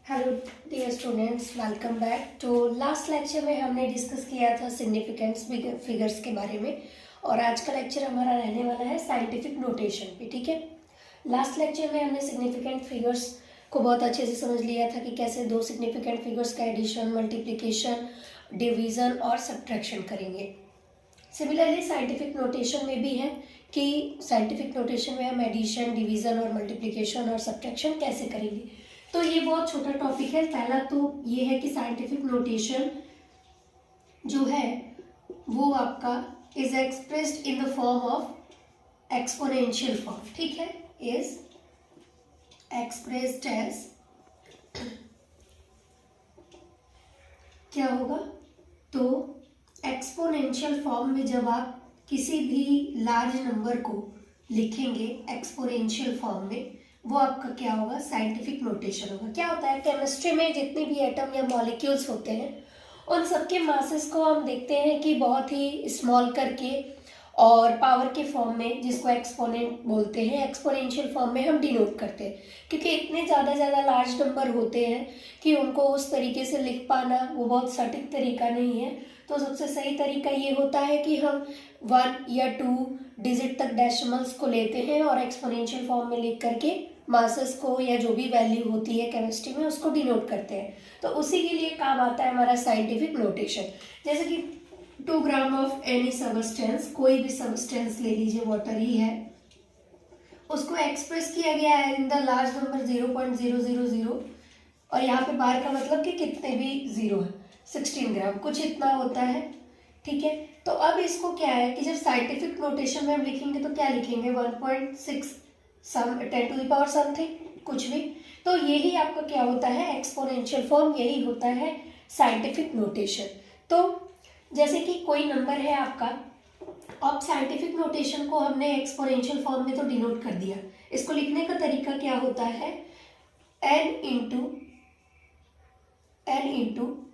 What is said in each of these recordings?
Hello dear students, welcome back. तो last lecture में हमने डिस्कस किया था सिग्निफिकेंस फिगर्स के बारे में और आज का लेक्चर हमारा रहने वाला है साइंटिफिक नोटेशन पे। ठीक है, लास्ट लेक्चर में हमने सिग्निफिकेंट फिगर्स को बहुत अच्छे से समझ लिया था कि कैसे दो सिग्निफिकेंट फिगर्स का एडिशन, मल्टीप्लिकेशन, डिवीज़न और सब्ट्रैक्शन करेंगे। सिमिलरली साइंटिफिक नोटेशन में भी है कि साइंटिफिक नोटेशन में हम एडिशन, डिवीज़न और मल्टीप्लिकेशन और सब्ट्रैक्शन कैसे करेंगे। तो ये बहुत छोटा टॉपिक है। पहला तो ये है कि साइंटिफिक नोटेशन जो है वो आपका is expressed in the form of exponential form. ठीक है, इज एक्सप्रेस्ड एज क्या होगा, तो एक्सपोनेंशियल फॉर्म में जब आप किसी भी लार्ज नंबर को लिखेंगे एक्सपोनेंशियल फॉर्म में, वो आपका क्या होगा, साइंटिफिक नोटेशन होगा। क्या होता है, केमिस्ट्री में जितने भी एटम या मॉलिक्यूल्स होते हैं उन सबके मासेस को हम देखते हैं कि बहुत ही स्मॉल करके और पावर के फॉर्म में, जिसको एक्सपोनेंट बोलते हैं, एक्सपोनेंशियल फॉर्म में हम डिनोट करते हैं, क्योंकि इतने ज़्यादा लार्ज नंबर होते हैं कि उनको उस तरीके से लिख पाना वो बहुत सटीक तरीका नहीं है। तो सबसे सही तरीका ये होता है कि हम 1 या 2 डिजिट तक डेसिमल्स को लेते हैं और एक्सपोनेंशियल फॉर्म में लिख करके मासेस को या जो भी वैल्यू होती है केमिस्ट्री में उसको डिनोट करते हैं। तो उसी के लिए काम आता है हमारा साइंटिफिक नोटेशन। जैसे कि 2 ग्राम ऑफ एनी सबस्टेंस, कोई भी सबस्टेंस ले लीजिए, वाटर ही है, उसको एक्सप्रेस किया गया है इन द लार्ज नंबर 0.000 और यहाँ पे बार का मतलब कि कितने भी जीरो है, 16 ग्राम, कुछ इतना होता है। ठीक है, तो अब इसको क्या है कि जब साइंटिफिक नोटेशन में हम लिखेंगे तो क्या लिखेंगे, 1.6 सम 10 टू द पावर समथिंग, कुछ भी। तो यही आपका क्या होता है, एक्सपोनेंशियल फॉर्म, यही होता है साइंटिफिक नोटेशन। तो जैसे कि कोई नंबर है आपका, अब साइंटिफिक नोटेशन को हमने एक्सपोनेंशियल फॉर्म में तो डिनोट कर दिया, इसको लिखने का तरीका क्या होता है, n into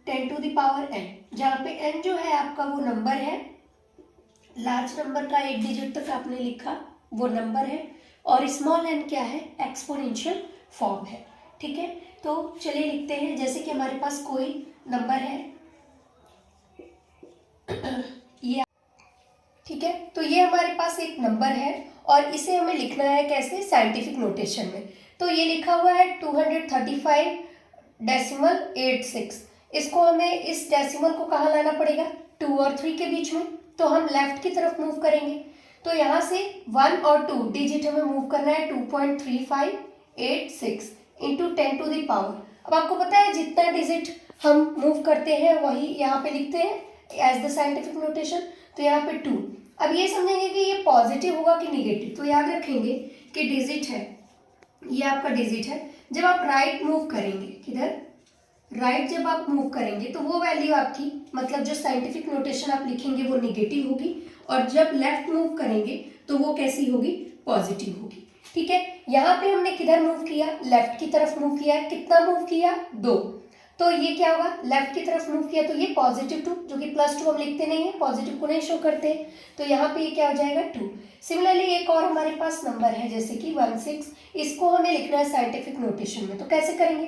10 to the power n, जहाँ पे n जो है आपका वो नंबर है, लार्ज नंबर का एक डिजिट तक आपने लिखा वो नंबर है, और स्मॉल n क्या है, एक्सपोनेंशियल फॉर्म है। ठीक है, तो चलिए लिखते हैं। जैसे कि हमारे पास कोई नंबर है ये, ठीक है, तो ये हमारे पास एक नंबर है और इसे हमें लिखना है कैसे, साइंटिफिक नोटेशन में। तो ये लिखा हुआ है 235.86। इसको हमें इस डेसिमल को कहाँ लाना पड़ेगा, 2 और 3 के बीच में। तो हम लेफ्ट की तरफ मूव करेंगे, तो यहाँ से 1 और 2 डिजिट हमें मूव करना है, 2.3586 इंटू 10 टू द पावर। अब आपको पता है जितना डिजिट हम मूव करते हैं वही यहाँ पे लिखते हैं एज द साइंटिफिक नोटेशन। तो यहाँ पे 2। अब ये समझेंगे कि ये पॉजिटिव होगा कि निगेटिव। तो याद रखेंगे कि डिजिट है, ये आपका डिजिट है, जब आप राइट मूव करेंगे, किधर, राइट जब आप मूव करेंगे तो वो वैल्यू आपकी, मतलब जो साइंटिफिक नोटेशन आप लिखेंगे वो निगेटिव होगी, और जब लेफ्ट मूव करेंगे तो वो कैसी होगी, पॉजिटिव होगी। ठीक है, यहाँ पे हमने किधर मूव किया, लेफ्ट की तरफ मूव किया है, कितना मूव किया, 2। तो ये क्या होगा, लेफ्ट की तरफ मूव किया तो ये +2, जो कि +2 हम लिखते नहीं है, पॉजिटिव को नहीं शो करते, तो यहाँ पे ये क्या हो जाएगा, 2। सिमिलरली एक और हमारे पास नंबर है जैसे कि 16, इसको हमें लिखना है साइंटिफिक नोटेशन में। तो कैसे करेंगे,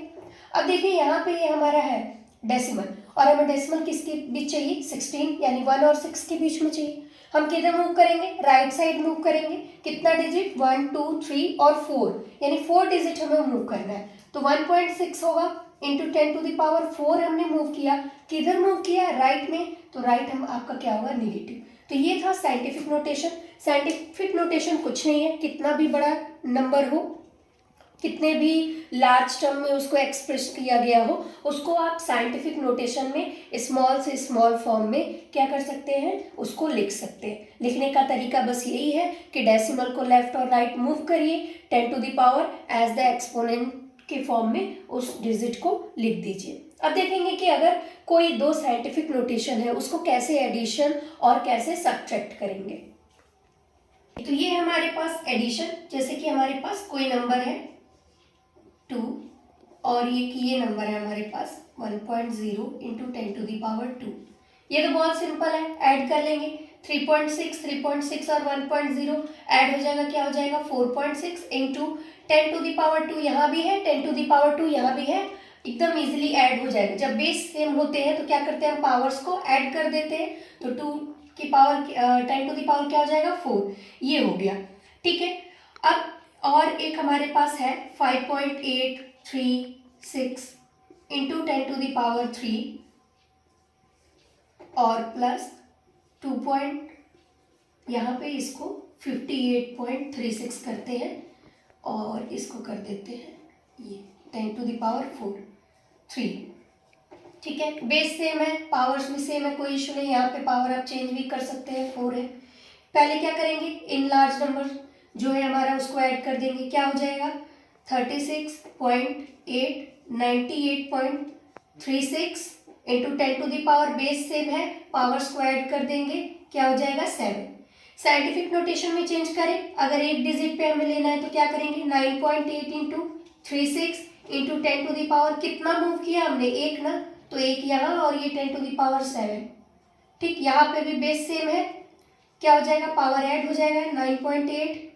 अब देखिए यहाँ पे ये हमारा है डेसिमल, और हमें डेसिमल किसके बीच चाहिए, 16, यानी 1 और 6 के बीच में चाहिए। हम किधर मूव करेंगे, राइट साइड मूव करेंगे, कितना डिजिट, 1 2 3 और 4, यानी 4 डिजिट हमें मूव करना है। तो 1.6 होगा इंटू 10 टू द पावर 4 हमने मूव किया, किधर मूव किया, राइट में, तो राइट हम आपका क्या होगा, निगेटिव। तो ये था साइंटिफिक नोटेशन। साइंटिफिक नोटेशन कुछ नहीं है, कितना भी बड़ा नंबर हो, कितने भी लार्ज टर्म में उसको एक्सप्रेस किया गया हो, उसको आप साइंटिफिक नोटेशन में स्मॉल से स्मॉल फॉर्म में क्या कर सकते हैं, उसको लिख सकते हैं। लिखने का तरीका बस यही है कि डेसिमल को लेफ्ट और राइट मूव करिए, 10 to the power as the exponent के फॉर्म में उस डिजिट को लिख दीजिए। अब देखेंगे कि अगर कोई दो साइंटिफिक नोटेशन है उसको कैसे एडिशन और कैसे सब्ट्रैक्ट करेंगे। तो ये है हमारे पास एडिशन, जैसे कि हमारे पास कोई नंबर है 2 और ये नंबर है हमारे पास 1.0 इंटू 10 टू द पावर 2। ये तो बहुत सिंपल है, ऐड कर लेंगे, 3.6 और 1.0 ऐड हो जाएगा, क्या हो जाएगा, 4.6 इंटू 10 टू द पावर 2, यहाँ भी है 10 टू द पावर 2, यहाँ भी है एकदम इजीली ऐड हो जाएगा। जब बेस सेम होते हैं तो क्या करते हैं हम पावर्स को ऐड कर देते हैं, तो 2 की पावर 10 टू द पावर क्या हो जाएगा 4, ये हो गया। ठीक है, अब और एक हमारे पास है 5.836 इंटू 10 टू द पावर 3 और प्लस 2 यहाँ पे इसको 58.36 करते हैं और इसको कर देते हैं ये 10 टू द पावर 3। ठीक है, बेस सेम है, पावर्स भी सेम है, कोई इशू नहीं, यहाँ पे पावर आप चेंज भी कर सकते हैं, 4 है। पहले क्या करेंगे, इन लार्ज नंबर जो है हमारा उसको ऐड कर देंगे, क्या हो जाएगा 36.8 98.36 into 10 to the power, base same है, पावर्स को ऐड कर देंगे, क्या हो जाएगा 7। साइंटिफिक नोटेशन में चेंज करें, अगर एक डिजिट पे हमें लेना है तो क्या करेंगे 9.8 into 36 into 10 to the power, कितना मूव किया हमने, एक ना, तो एक यहाँ और ये 10 टू द पावर 7। ठीक, यहाँ पे भी बेस सेम है, क्या हो जाएगा पावर ऐड हो जाएगा 9.8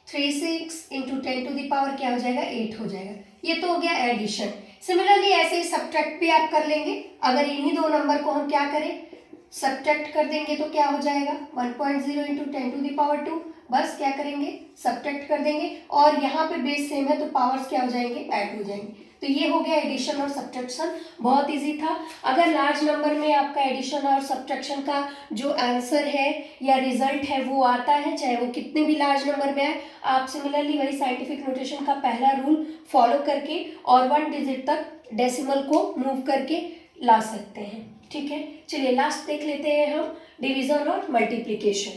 36 इंटू 10 टू द पावर क्या हो जाएगा 8 हो जाएगा। ये तो हो गया एडिशन। सिमिलरली ऐसे ही सब्ट्रैक्ट भी आप कर लेंगे, अगर इन्हीं दो नंबर को हम क्या करें सब्ट्रैक्ट कर देंगे तो क्या हो जाएगा 1.0 इंटू 10 टू द पावर 2, बस क्या करेंगे सब्ट्रैक्ट कर देंगे और यहाँ पे बेस सेम है तो पावर्स क्या हो जाएंगे ऐड हो जाएंगे। तो ये हो गया एडिशन और सब्ट्रैक्शन, बहुत इजी था। अगर लार्ज नंबर में आपका एडिशन और सब्ट्रैक्शन का जो आंसर है या रिजल्ट है वो आता है, चाहे वो कितने भी लार्ज नंबर में आए, आप सिमिलरली वही साइंटिफिक नोटेशन का पहला रूल फॉलो करके और 1 डिजिट तक डेसिमल को मूव करके ला सकते हैं। ठीक है, चलिए लास्ट देख लेते हैं हम डिवीजन और मल्टीप्लिकेशन।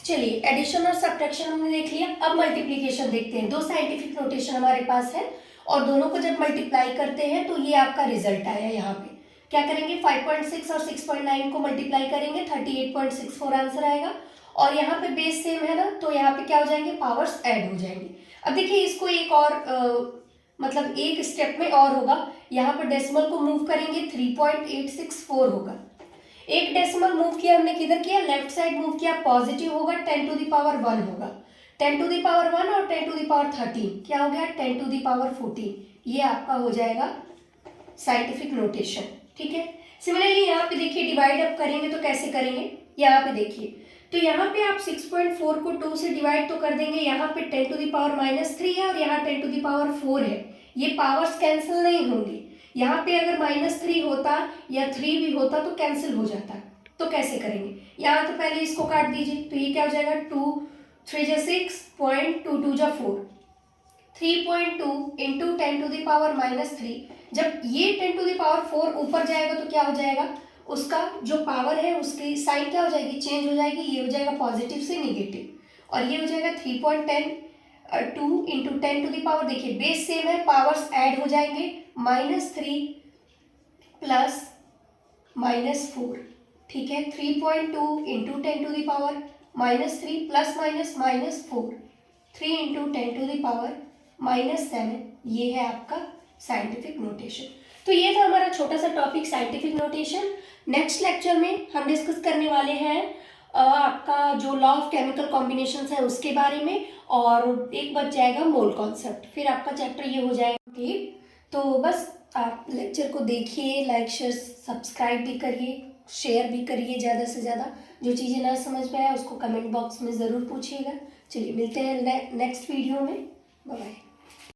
चलिए एडिशन और सब्ट्रैक्शन हमने देख लिया, अब मल्टीप्लिकेशन देखते हैं। दो साइंटिफिक नोटेशन हमारे पास है और दोनों को जब मल्टीप्लाई करते हैं तो ये आपका रिजल्ट आया। यहाँ पे क्या करेंगे 5.6 और 6.9 को मल्टीप्लाई करेंगे 38.64 आंसर आएगा और यहाँ पे बेस सेम है ना, तो यहाँ पे क्या हो जाएंगे पावर्स ऐड हो जाएंगे। अब देखिए इसको एक और मतलब एक स्टेप में और होगा, यहाँ पर डेसिमल को मूव करेंगे 3.864 होगा। एक डेसिमल मूव किया हमने किधर किया, लेफ्ट साइड मूव किया, पॉजिटिव होगा 10 टू द पावर 1 होगा, 10 टू द पावर 1 और 10 टू द पावर 13 क्या हो गया 10 टू द पावर 14, ये आपका हो जाएगा साइंटिफिक नोटेशन। ठीक है, सिमिलरली यहाँ पे देखिए डिवाइड अप करेंगे तो कैसे करेंगे, यहाँ पे देखिए तो यहाँ पे आप 6.4 को 2 से डिवाइड तो कर देंगे, यहाँ पे 10 टू द पावर -3 है और यहाँ 10 टू द पावर 4 है, ये पावर्स कैंसिल नहीं होंगे। यहाँ पे अगर -3 होता या 3 भी होता तो कैंसिल हो जाता, तो कैसे करेंगे, यहाँ तो पहले इसको काट दीजिए, तो ये क्या हो जाएगा 2 3 जा 6 2 जा 4 3.2 इंटू 10 टू द पावर -3, जब ये 10 टू द पावर 4 ऊपर जाएगा तो क्या हो जाएगा उसका जो पावर है उसकी साइन क्या हो जाएगी चेंज हो जाएगी, ये हो जाएगा पॉजिटिव से निगेटिव और ये हो जाएगा 3.2 इंटू 10 टू द पावर, देखिए बेस सेम है, पावर्स ऐड हो जाएंगे -3 प्लस -4। ठीक है, 3.2 into 10 to the power -3 plus -4 3 into 10 to the power -7, ये है आपका साइंटिफिक नोटेशन। तो ये था हमारा छोटा सा topic scientific notation. Next lecture में हम डिस्कस करने वाले हैं आपका जो लॉ ऑफ केमिकल कॉम्बिनेशंस है उसके बारे में और एक बच जाएगा मोल कॉन्सेप्ट, फिर आपका चैप्टर ये हो जाएगा कंप्लीट। तो बस आप लेक्चर को देखिए, लाइक शेयर सब्सक्राइब भी करिए, शेयर भी करिए ज़्यादा से ज़्यादा, जो चीज़ें ना समझ में आए उसको कमेंट बॉक्स में ज़रूर पूछिएगा। चलिए मिलते हैं नेक्स्ट वीडियो में, बाय बाय।